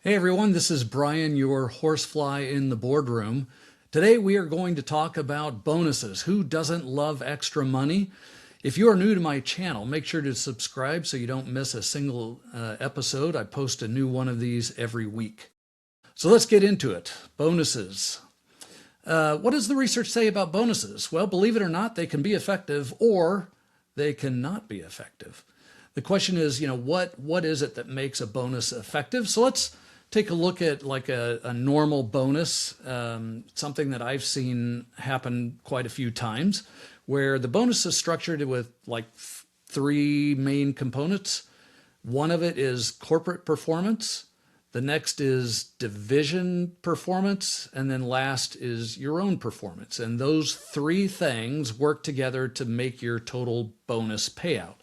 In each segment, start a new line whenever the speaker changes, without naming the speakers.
Hey everyone, this is Brian, your horsefly in the boardroom. Today we are going to talk about bonuses. Who doesn't love extra money? If you are new to my channel, make sure to subscribe so you don't miss a single episode. I post a new one of these every week. So let's get into it. Bonuses. What does the research say about bonuses? Well, believe it or not, they can be effective or they cannot be effective. The question is, what is it that makes a bonus effective? So let's take a look at like a normal bonus, something that I've seen happen quite a few times, where the bonus is structured with like three main components. One of it is corporate performance. The next is division performance. And then last is your own performance. And those three things work together to make your total bonus payout.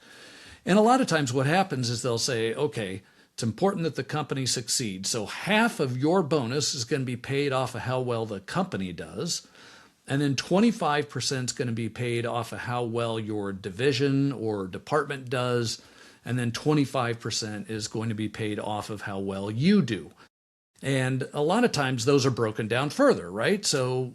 And a lot of times what happens is they'll say, okay, it's important that the company succeeds. So half of your bonus is going to be paid off of how well the company does. And then 25% is going to be paid off of how well your division or department does. And then 25% is going to be paid off of how well you do. And a lot of times those are broken down further, right? So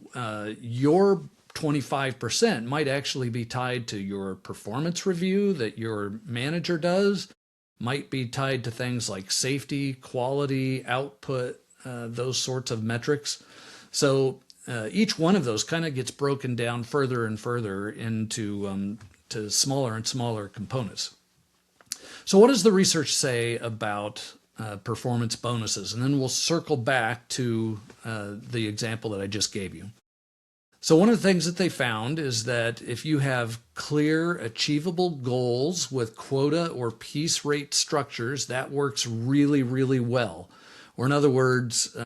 your 25% might actually be tied to your performance review that your manager does, might be tied to things like safety, quality, output, those sorts of metrics. So each one of those kind of gets broken down further and further into to smaller and smaller components. So what does the research say about performance bonuses? And then we'll circle back to the example that I just gave you. So one of the things that they found is that if you have clear, achievable goals with quota or piece rate structures, that works really, really well. Or in other words,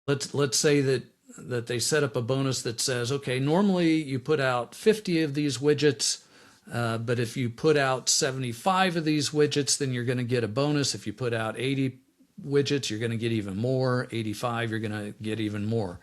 let's say that they set up a bonus that says, okay, normally you put out 50 of these widgets, but if you put out 75 of these widgets, then you're going to get a bonus. If you put out 80 widgets, you're going to get even more. 85, you're going to get even more.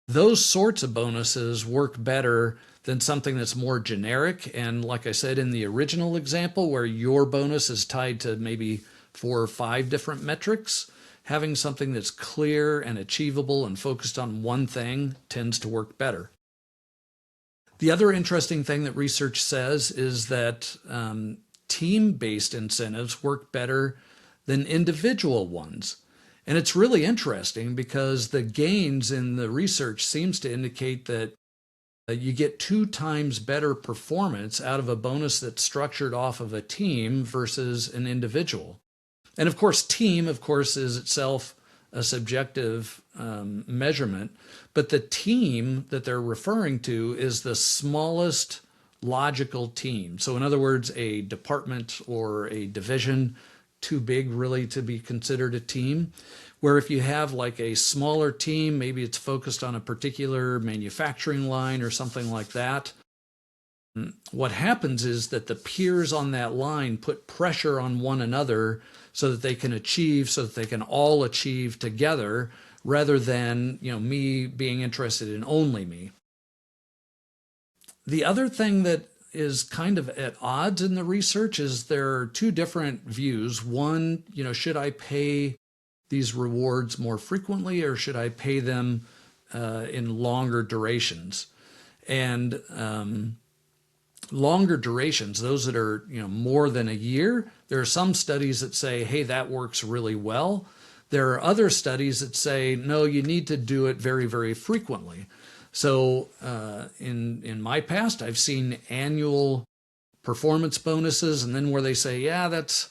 Those sorts of bonuses work better than something that's more generic. And like I said, in the original example where your bonus is tied to maybe 4 or 5 different metrics, having something that's clear and achievable and focused on one thing tends to work better. The other interesting thing that research says is that team-based incentives work better than individual ones. And it's really interesting because the gains in the research seems to indicate that you get 2 times better performance out of a bonus that's structured off of a team versus an individual. And of course, team, is itself a subjective measurement, but the team that they're referring to is the smallest logical team. So in other words, a department or a division too big really to be considered a team, where if you have like a smaller team, maybe it's focused on a particular manufacturing line or something like that, what happens is that the peers on that line put pressure on one another so that they can all achieve together, rather than me being interested in only me. The other thing that is kind of at odds in the research is there are 2 different views. One, should I pay these rewards more frequently or should I pay them in longer durations? And longer durations, those that are more than a year, there are some studies that say, hey, that works really well. There are other studies that say, no, you need to do it very, very frequently. So in my past, I've seen annual performance bonuses, and then where they say, yeah, that's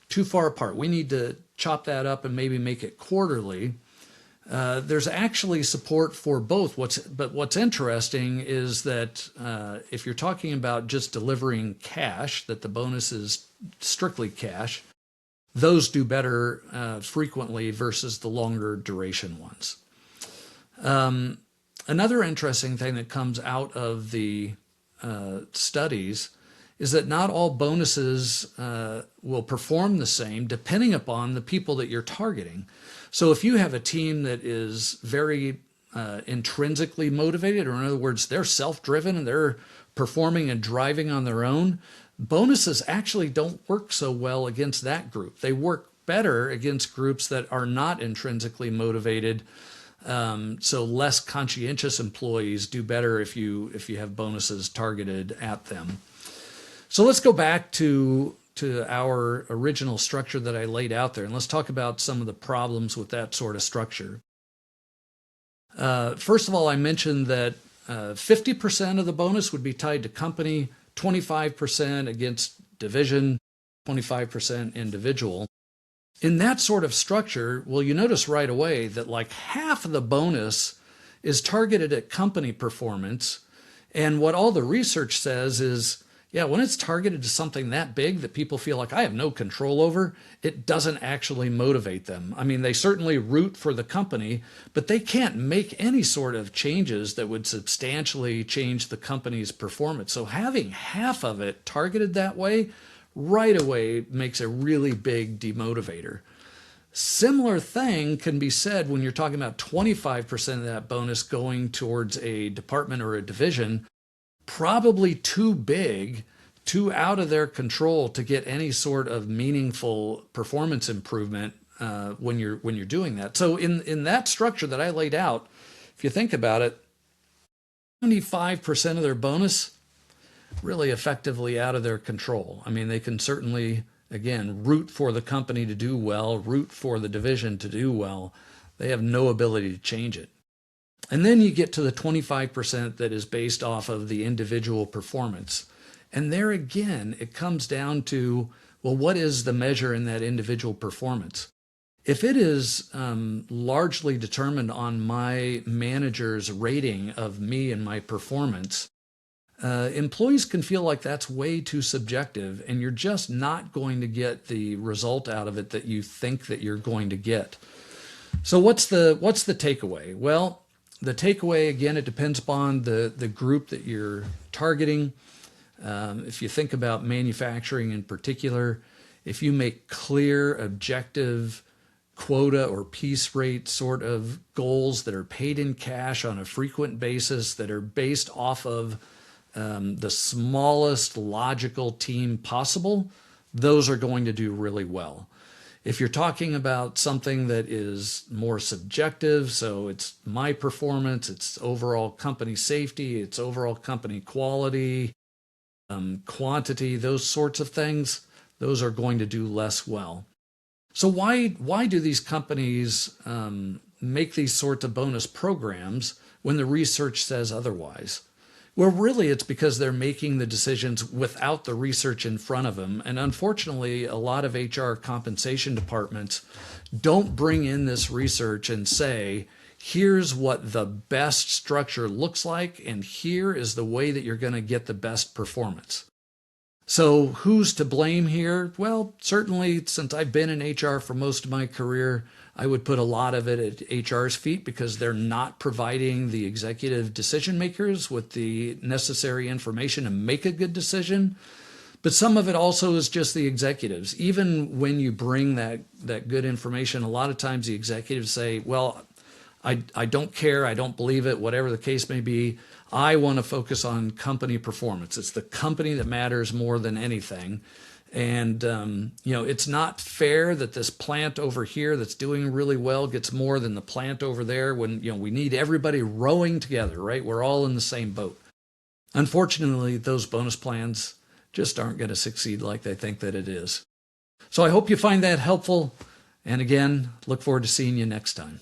too far apart. We need to chop that up and maybe make it quarterly. There's actually support for both. But what's interesting is that if you're talking about just delivering cash, that the bonus is strictly cash, those do better frequently versus the longer duration ones. Another interesting thing that comes out of the studies is that not all bonuses will perform the same depending upon the people that you're targeting. So if you have a team that is very intrinsically motivated, or in other words, they're self-driven and they're performing and driving on their own, bonuses actually don't work so well against that group. They work better against groups that are not intrinsically motivated. So less conscientious employees do better if you have bonuses targeted at them. So let's go back to our original structure that I laid out there, and let's talk about some of the problems with that sort of structure. First of all, I mentioned that 50% of the bonus would be tied to company, 25% against division, 25% individual. In that sort of structure, well, you notice right away that like half of the bonus is targeted at company performance. And what all the research says is, yeah, when it's targeted to something that big that people feel like I have no control over, it doesn't actually motivate them. I mean, they certainly root for the company, but they can't make any sort of changes that would substantially change the company's performance. So having half of it targeted that way right away makes a really big demotivator. Similar thing can be said when you're talking about 25% of that bonus going towards a department or a division. Probably too big, too out of their control to get any sort of meaningful performance improvement when you're doing that. So in that structure that I laid out, if you think about it, 75% of their bonus really effectively out of their control. I mean, they can certainly, again, root for the company to do well, root for the division to do well. They have no ability to change it. And then you get to the 25% that is based off of the individual performance. And there again, it comes down to, well, what is the measure in that individual performance? If it is largely determined on my manager's rating of me and my performance, employees can feel like that's way too subjective, and you're just not going to get the result out of it that you think that you're going to get. So what's the takeaway? Well, the takeaway, again, it depends upon the group that you're targeting. If you think about manufacturing in particular, if you make clear, objective quota or piece rate sort of goals that are paid in cash on a frequent basis, that are based off of the smallest logical team possible, those are going to do really well. If you're talking about something that is more subjective, so it's my performance, it's overall company safety, it's overall company quality, quantity, those sorts of things, those are going to do less well. So why do these companies make these sorts of bonus programs when the research says otherwise? Well, really, it's because they're making the decisions without the research in front of them. And unfortunately, a lot of HR compensation departments don't bring in this research and say, here's what the best structure looks like, and here is the way that you're going to get the best performance. So who's to blame here? Well, certainly, since I've been in HR for most of my career, I would put a lot of it at HR's feet because they're not providing the executive decision makers with the necessary information to make a good decision. But some of it also is just the executives. Even when you bring that good information, a lot of times the executives say, well, I don't care, I don't believe it, whatever the case may be. I want to focus on company performance. It's the company that matters more than anything. And, it's not fair that this plant over here that's doing really well gets more than the plant over there when, we need everybody rowing together, right? We're all in the same boat. Unfortunately, those bonus plans just aren't going to succeed like they think that it is. So I hope you find that helpful. And again, look forward to seeing you next time.